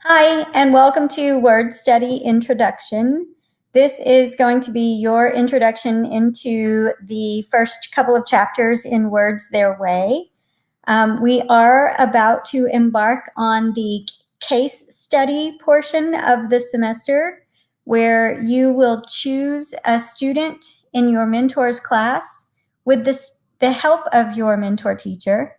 Hi, and welcome to Word Study Introduction. This is going to be your introduction into the first couple of chapters in Words Their Way. We are about to embark on the case study portion of the semester, where you will choose a student in your mentor's class with the help of your mentor teacher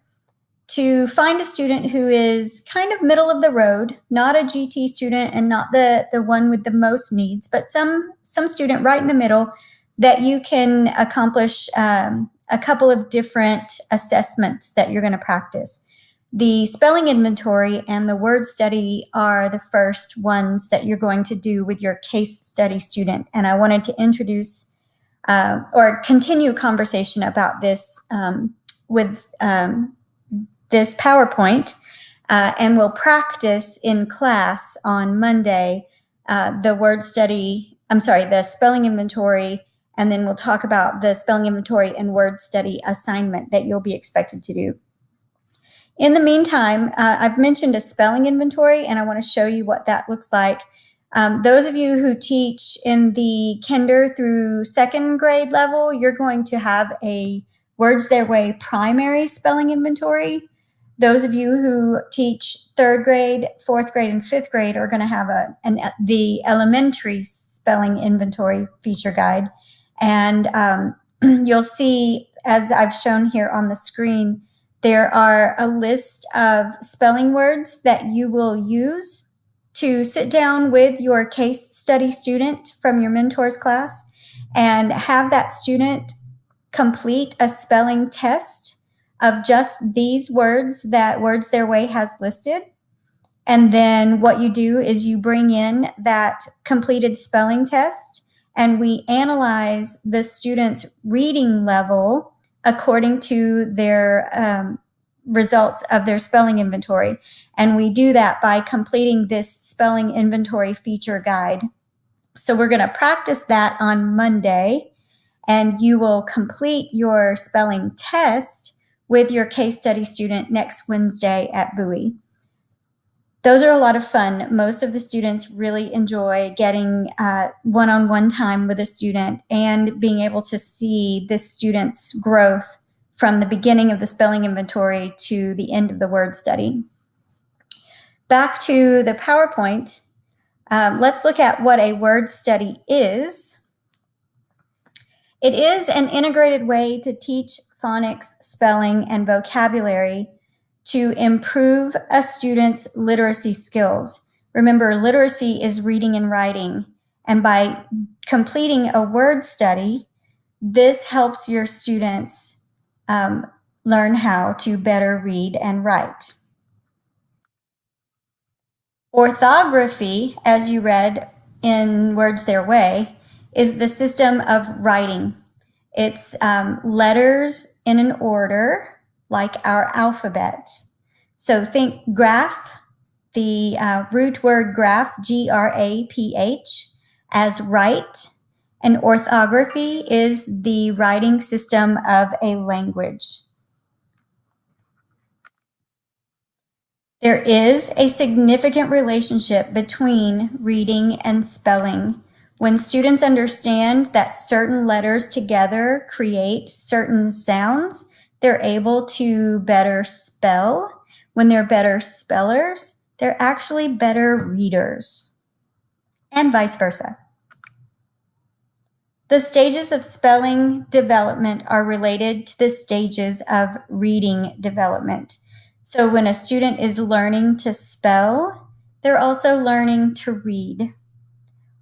to find a student who is kind of middle of the road, not a GT student and not the one with the most needs, but some student right in the middle that you can accomplish a couple of different assessments that you're going to practice. The spelling inventory and the word study are the first ones that you're going to do with your case study student. And I wanted to introduce or continue conversation about this with this PowerPoint, and we'll practice in class on Monday the spelling inventory, and then we'll talk about the spelling inventory and word study assignment that you'll be expected to do. In the meantime, I've mentioned a spelling inventory, and I want to show you what that looks like. Those of you who teach in the kinder through second grade level, you're going to have a Words Their Way primary spelling inventory. Those of you who teach third grade, fourth grade, and fifth grade are going to have the elementary spelling inventory feature guide. And you'll see, as I've shown here on the screen, there are a list of spelling words that you will use to sit down with your case study student from your mentor's class and have that student complete a spelling test of just these words that Words Their Way has listed. And then what you do is you bring in that completed spelling test, and we analyze the student's reading level according to their results of their spelling inventory. And we do that by completing this spelling inventory feature guide. So we're going to practice that on Monday, and you will complete your spelling test with your case study student next Wednesday at Bowie. Those are a lot of fun. Most of the students really enjoy getting one-on-one time with a student and being able to see the student's growth from the beginning of the spelling inventory to the end of the word study. Back to the PowerPoint, let's look at what a word study is. It is an integrated way to teach phonics, spelling, and vocabulary to improve a student's literacy skills. Remember, literacy is reading and writing, and by completing a word study, this helps your students learn how to better read and write. Orthography, as you read in Words Their Way, is the system of writing. It's letters in an order, like our alphabet. So think graph, the root word graph, G-R-A-P-H, as write, and orthography is the writing system of a language. There is a significant relationship between reading and spelling. When students understand that certain letters together create certain sounds, they're able to better spell. When they're better spellers, they're actually better readers, and vice versa. The stages of spelling development are related to the stages of reading development. So when a student is learning to spell, they're also learning to read.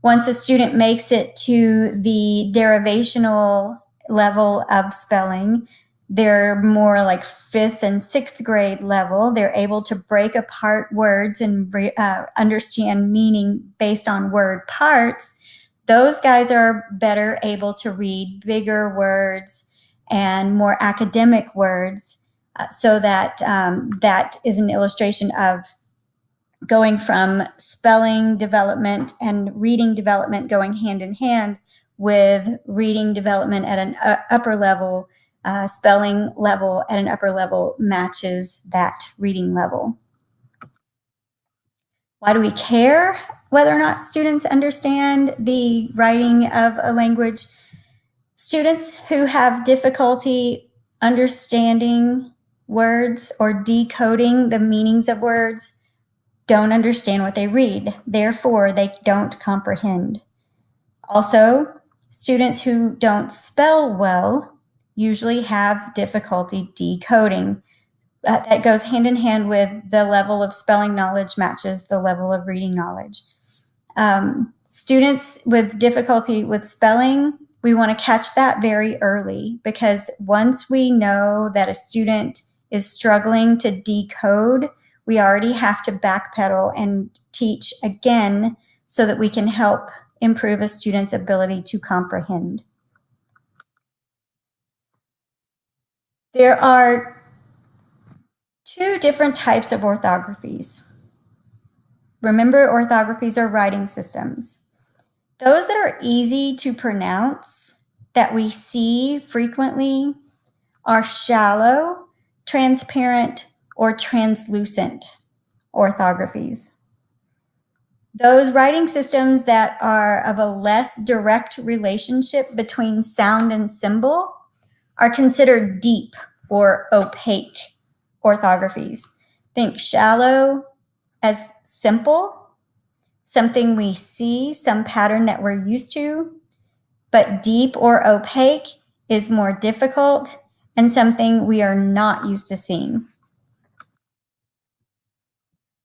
Once a student makes it to the derivational level of spelling, they're more like fifth and sixth grade level. They're able to break apart words and understand meaning based on word parts. Those guys are better able to read bigger words and more academic words. So that that is an illustration of going from spelling development and reading development going hand in hand with reading development at an upper level, spelling level at an upper level matches that reading level. Why do we care whether or not students understand the writing of a language? Students who have difficulty understanding words or decoding the meanings of words don't understand what they read. Therefore, they don't comprehend. Also, students who don't spell well usually have difficulty decoding. That goes hand in hand with the level of spelling knowledge matches the level of reading knowledge. Students with difficulty with spelling, we want to catch that very early, because once we know that a student is struggling to decode, we already have to backpedal and teach again so that we can help improve a student's ability to comprehend. There are two different types of orthographies. Remember, orthographies are writing systems. Those that are easy to pronounce, that we see frequently, are shallow, transparent, or translucent orthographies. Those writing systems that are of a less direct relationship between sound and symbol are considered deep or opaque orthographies. Think shallow as simple, something we see, some pattern that we're used to, but deep or opaque is more difficult and something we are not used to seeing.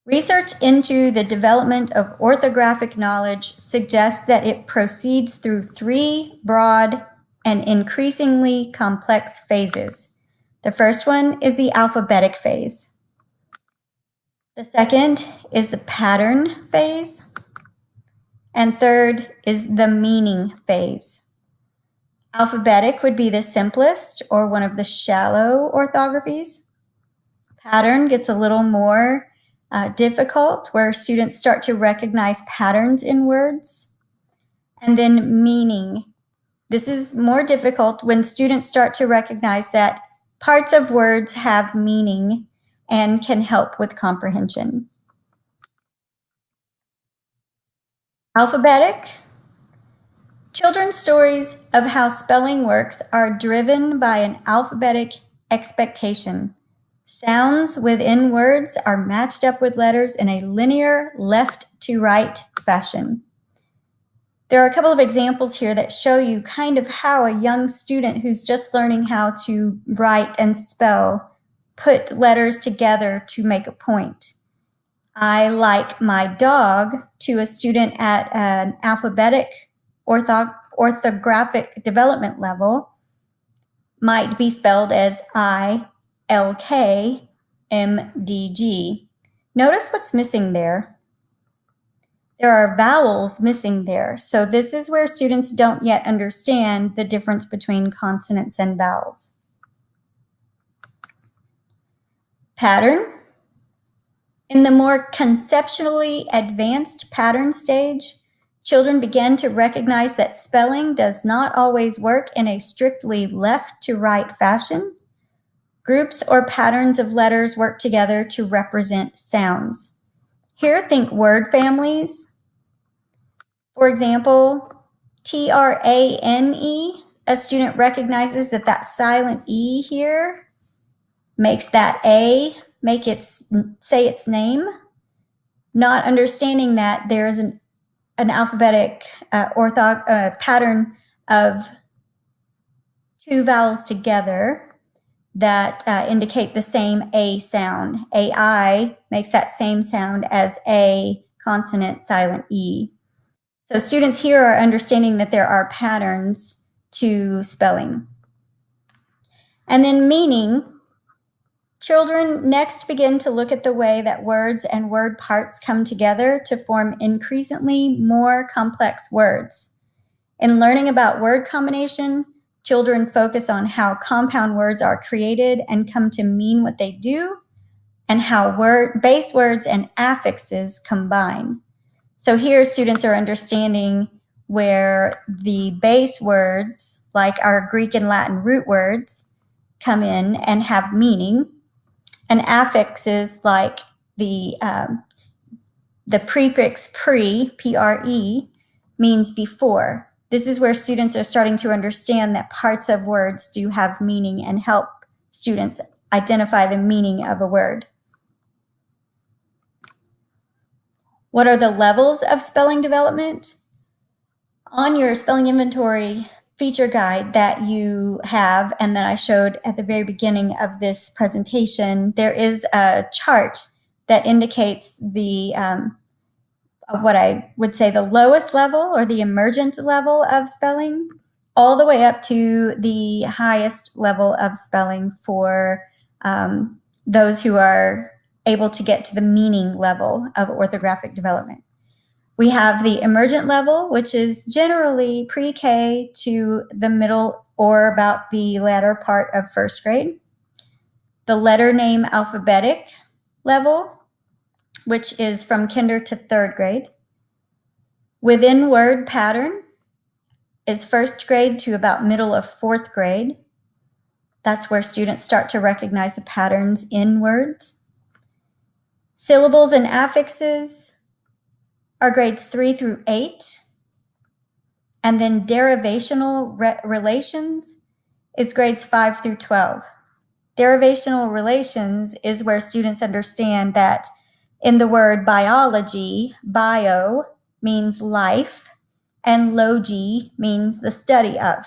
Research into the development of orthographic knowledge suggests that it proceeds through three broad and increasingly complex phases. The first one is the alphabetic phase. The second is the pattern phase. And third is the meaning phase. Alphabetic would be the simplest or one of the shallow orthographies. Pattern gets a little more difficult, where students start to recognize patterns in words. And then meaning. This is more difficult when students start to recognize that parts of words have meaning and can help with comprehension. Alphabetic. Children's stories of how spelling works are driven by an alphabetic expectation. Sounds within words are matched up with letters in a linear left to right fashion. There are a couple of examples here that show you kind of how a young student who's just learning how to write and spell put letters together to make a point. I like my dog to a student at an alphabetic orthographic development level might be spelled as ILKMDG. Notice what's missing there. There are vowels missing there. So this is where students don't yet understand the difference between consonants and vowels. Pattern. In the more conceptually advanced pattern stage, children begin to recognize that spelling does not always work in a strictly left to right fashion. Groups or patterns of letters work together to represent sounds. Here, think word families. For example, TRANE, a student recognizes that that silent E here makes that A say its name, not understanding that there's an alphabetic pattern of two vowels together that indicate the same A sound. AI makes that same sound as A consonant silent E. So students here are understanding that there are patterns to spelling. And then meaning. Children next begin to look at the way that words and word parts come together to form increasingly more complex words. In learning about word combination, children focus on how compound words are created and come to mean what they do, and how base words and affixes combine. So here students are understanding where the base words, like our Greek and Latin root words, come in and have meaning, and affixes like the The prefix pre, P-R-E, means before. This is where students are starting to understand that parts of words do have meaning and help students identify the meaning of a word. What are the levels of spelling development? On your spelling inventory feature guide that you have and that I showed at the very beginning of this presentation, there is a chart that indicates the what I would say the lowest level or the emergent level of spelling, all the way up to the highest level of spelling for those who are able to get to the meaning level of orthographic development. We have the emergent level, which is generally pre-K to the middle or about the latter part of first grade. The letter name alphabetic level, which is from kinder to third grade. Within word pattern is first grade to about middle of fourth grade. That's where students start to recognize the patterns in words. Syllables and affixes are grades 3 through 8. And then derivational relations is grades 5 through 12. Derivational relations is where students understand that in the word biology, bio means life, and logi means the study of.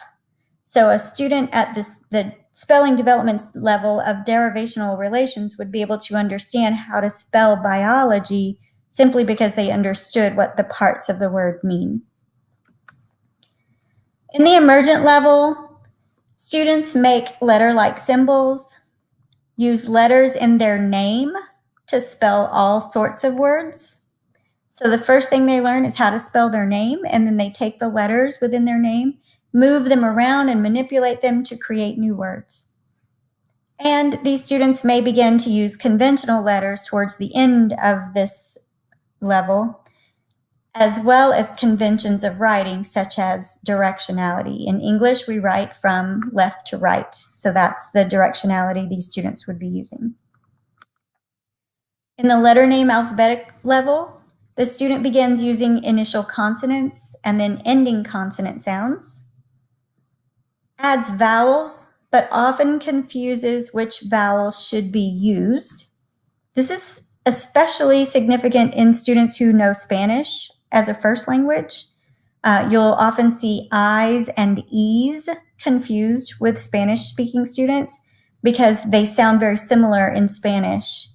So a student at the spelling development level of derivational relations would be able to understand how to spell biology simply because they understood what the parts of the word mean. In the emergent level, students make letter-like symbols, use letters in their name to spell all sorts of words. So the first thing they learn is how to spell their name, and then they take the letters within their name, move them around, and manipulate them to create new words. And these students may begin to use conventional letters towards the end of this level, as well as conventions of writing, such as directionality. In English, we write from left to right. So that's the directionality these students would be using. In the letter name alphabetic level, the student begins using initial consonants and then ending consonant sounds, adds vowels, but often confuses which vowels should be used. This is especially significant in students who know Spanish as a first language. You'll often see I's and E's confused with Spanish-speaking students because they sound very similar in Spanish.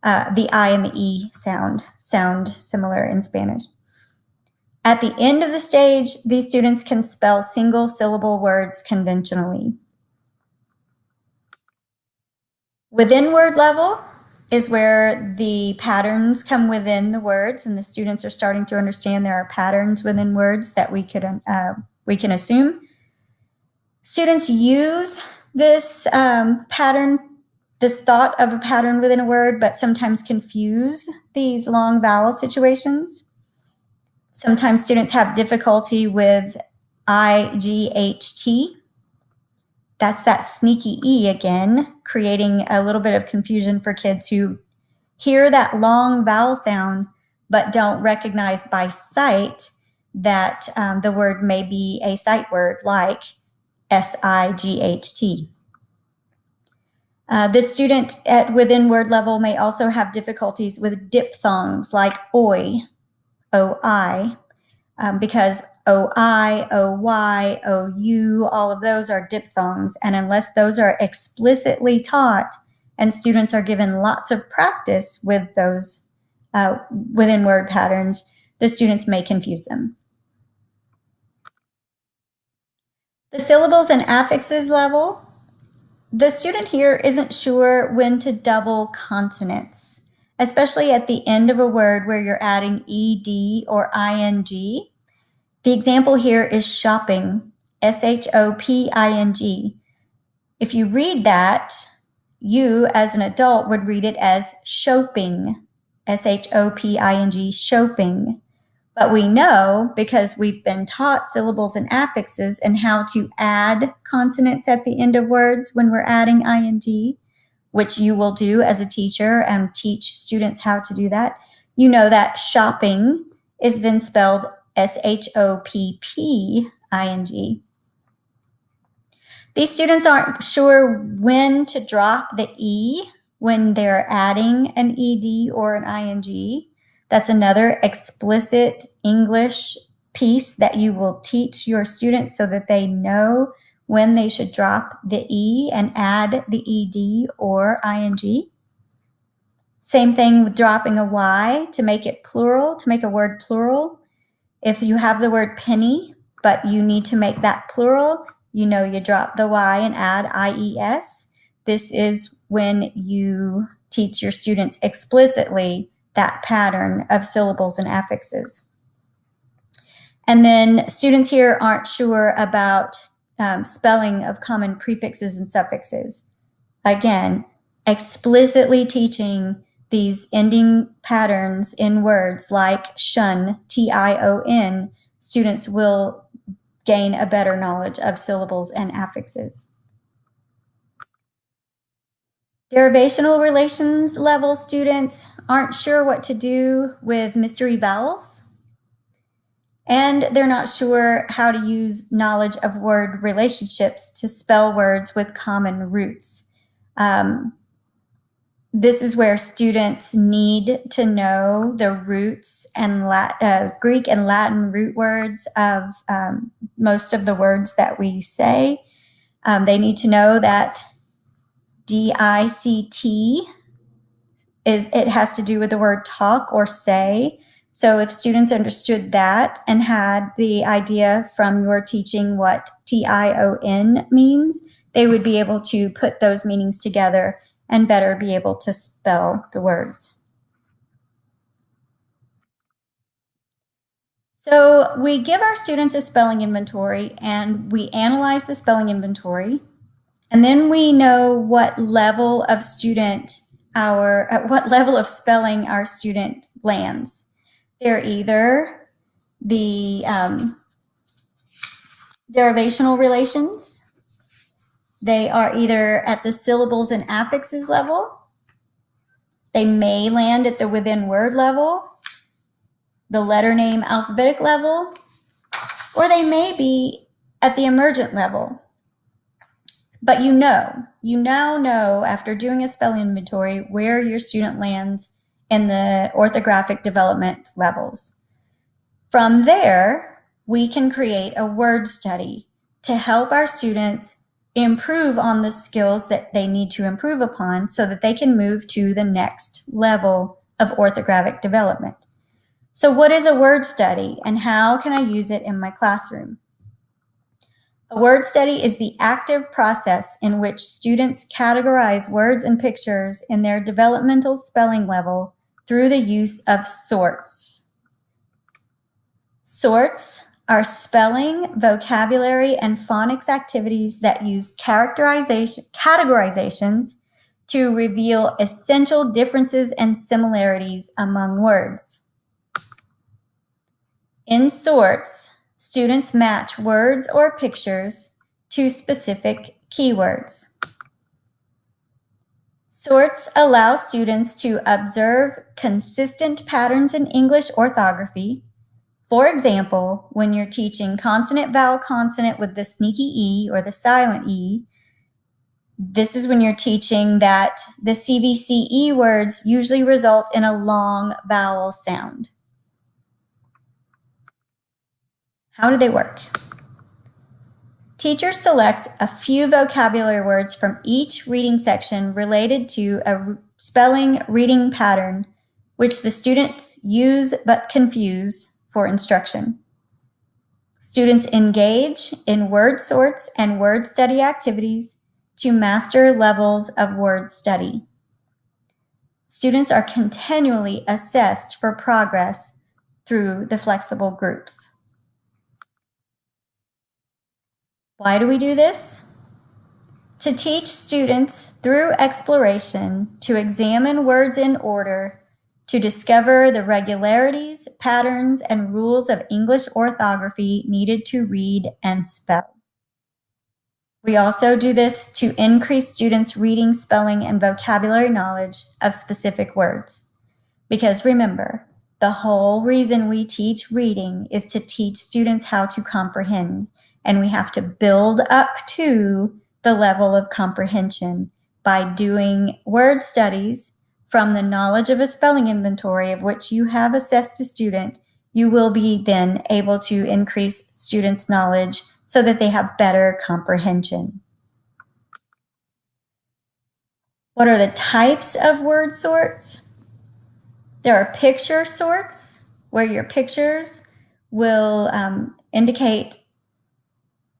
The I and the E sound similar in Spanish. At the end of the stage, these students can spell single-syllable words conventionally. Within word level is where the patterns come within the words, and the students are starting to understand there are patterns within words that we can assume. Students use this pattern, this thought of a pattern within a word, but sometimes confuse these long vowel situations. Sometimes students have difficulty with IGHT. That's that sneaky E again, creating a little bit of confusion for kids who hear that long vowel sound but don't recognize by sight that the word may be a sight word like SIGHT. This student within word level may also have difficulties with diphthongs like OI, O-I, because O-I, O-Y, O-U, all of those are diphthongs. And unless those are explicitly taught and students are given lots of practice with those within word patterns, the students may confuse them. The syllables and affixes level, the student here isn't sure when to double consonants, especially at the end of a word where you're adding ed or ing. The example here is shopping, S-H-O-P-I-N-G. If you read that, you as an adult would read it as shoping, S-H-O-P-I-N-G, shoping. But we know, because we've been taught syllables and affixes and how to add consonants at the end of words when we're adding ing, which you will do as a teacher and teach students how to do that, You know that shopping is then spelled shopping. These students aren't sure when to drop the E when they're adding an ED or an ING. That's another explicit English piece that you will teach your students so that they know when they should drop the E and add the ED or ING. Same thing with dropping a Y to make it plural, to make a word plural. If you have the word penny, but you need to make that plural, you know you drop the Y and add IES. This is when you teach your students explicitly that pattern of syllables and affixes. And then students here aren't sure about spelling of common prefixes and suffixes. Again, explicitly teaching these ending patterns in words like shun, Tion, students will gain a better knowledge of syllables and affixes. Derivational relations level students aren't sure what to do with mystery vowels, and they're not sure how to use knowledge of word relationships to spell words with common roots. This is where students need to know the roots and Greek and Latin root words of most of the words that we say. They need to know that DICT it has to do with the word talk or say. So if students understood that and had the idea from your teaching what TION means, they would be able to put those meanings together and better be able to spell the words. So we give our students a spelling inventory and we analyze the spelling inventory, and then we know what level of spelling our student lands. They're either the derivational relations, they are either at the syllables and affixes level, they may land at the within word level, the letter name alphabetic level, or they may be at the emergent level. But you now know after doing a spelling inventory where your student lands in the orthographic development levels. From there, we can create a word study to help our students improve on the skills that they need to improve upon so that they can move to the next level of orthographic development. So what is a word study and how can I use it in my classroom? A word study is the active process in which students categorize words and pictures in their developmental spelling level through the use of sorts. Sorts are spelling, vocabulary, and phonics activities that use categorizations to reveal essential differences and similarities among words. In sorts, students match words or pictures to specific keywords. Sorts allow students to observe consistent patterns in English orthography. For example, when you're teaching consonant, vowel, consonant with the sneaky E or the silent E, this is when you're teaching that the CVCE words usually result in a long vowel sound. How do they work? Teachers select a few vocabulary words from each reading section related to a spelling reading pattern, which the students use but confuse for instruction. Students engage in word sorts and word study activities to master levels of word study. Students are continually assessed for progress through the flexible groups. Why do we do this? To teach students through exploration to examine words in order, to discover the regularities, patterns, and rules of English orthography needed to read and spell. We also do this to increase students' reading, spelling, and vocabulary knowledge of specific words. Because remember, the whole reason we teach reading is to teach students how to comprehend, and we have to build up to the level of comprehension by doing word studies from the knowledge of a spelling inventory of which you have assessed a student. You will be then able to increase students' knowledge so that they have better comprehension. What are the types of word sorts? There are picture sorts, where your pictures will indicate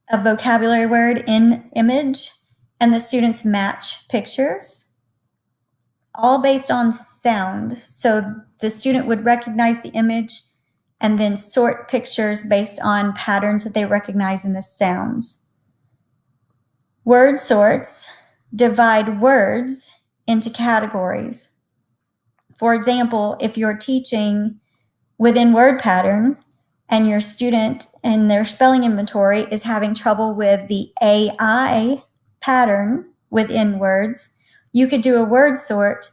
a vocabulary word in image, and the students match pictures, all based on sound. So the student would recognize the image and then sort pictures based on patterns that they recognize in the sounds. Word sorts divide words into categories. For example, if you're teaching within word pattern and your student in their spelling inventory is having trouble with the AI pattern within words, you could do a word sort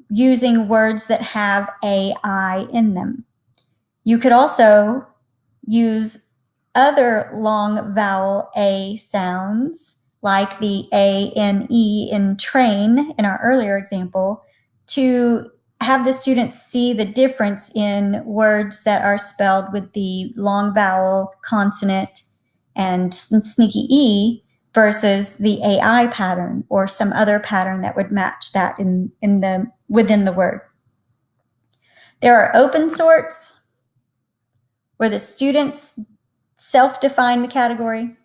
using words that have AI in them. You could also use other long vowel A sounds like the A-N-E in train in our earlier example to have the students see the difference in words that are spelled with the long vowel consonant and sneaky E versus the AI pattern or some other pattern that would match that within the word. There are open sorts where the students self-define the category,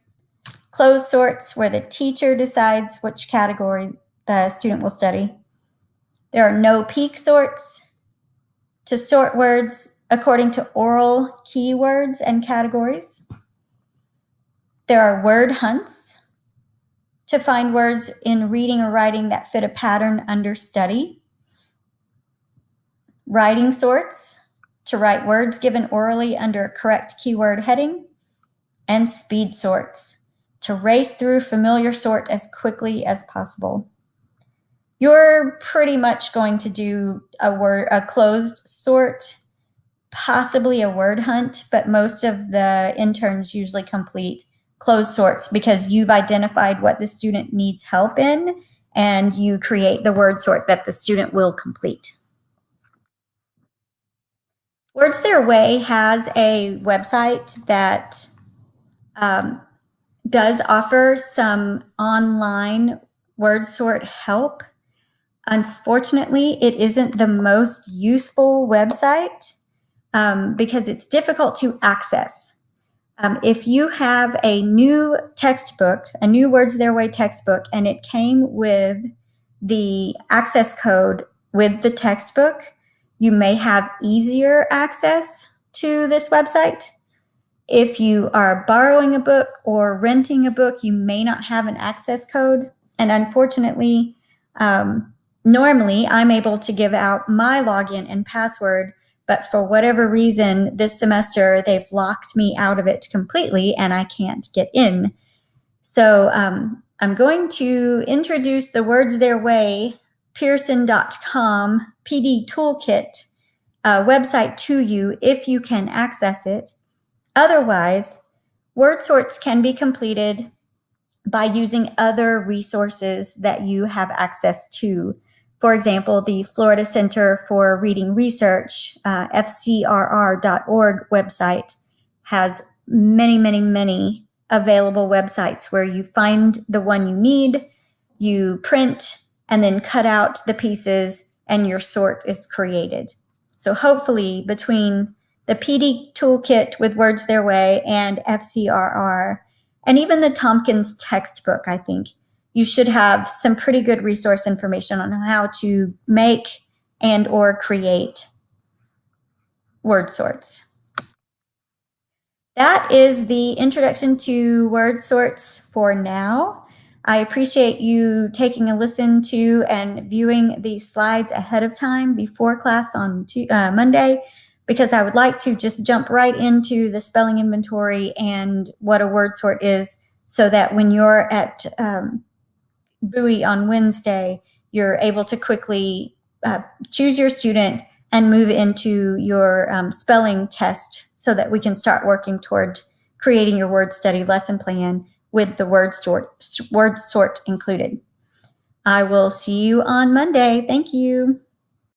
closed sorts where the teacher decides which category the student will study. There are no-peek sorts to sort words according to oral keywords and categories. There are word hunts to find words in reading or writing that fit a pattern under study. Writing sorts to write words given orally under a correct keyword heading. And speed sorts to race through familiar sort as quickly as possible. You're pretty much going to do a closed sort, possibly a word hunt, but most of the interns usually complete closed sorts because you've identified what the student needs help in and you create the word sort that the student will complete. Words Their Way has a website that does offer some online word sort help. Unfortunately, it isn't the most useful website because it's difficult to access. If you have a new textbook, a new Words Their Way textbook, and it came with the access code with the textbook, you may have easier access to this website. If you are borrowing a book or renting a book, you may not have an access code. And unfortunately, normally I'm able to give out my login and password, but for whatever reason, this semester they've locked me out of it completely and I can't get in. So I'm going to introduce the Words Their Way Pearson.com PD Toolkit website to you if you can access it. Otherwise, word sorts can be completed by using other resources that you have access to. For example, the Florida Center for Reading Research, fcrr.org website has many available websites where you find the one you need, you print, and then cut out the pieces, and your sort is created. So hopefully between the PD Toolkit with Words Their Way and FCRR, and even the Tompkins textbook, I think, you should have some pretty good resource information on how to make and or create word sorts. That is the introduction to word sorts for now. I appreciate you taking a listen to and viewing these slides ahead of time before class on Monday, because I would like to just jump right into the spelling inventory and what a word sort is so that when you're at Bowie on Wednesday, you're able to quickly choose your student, and move into your spelling test so that we can start working toward creating your word study lesson plan with the word sort included. I will see you on Monday. Thank you.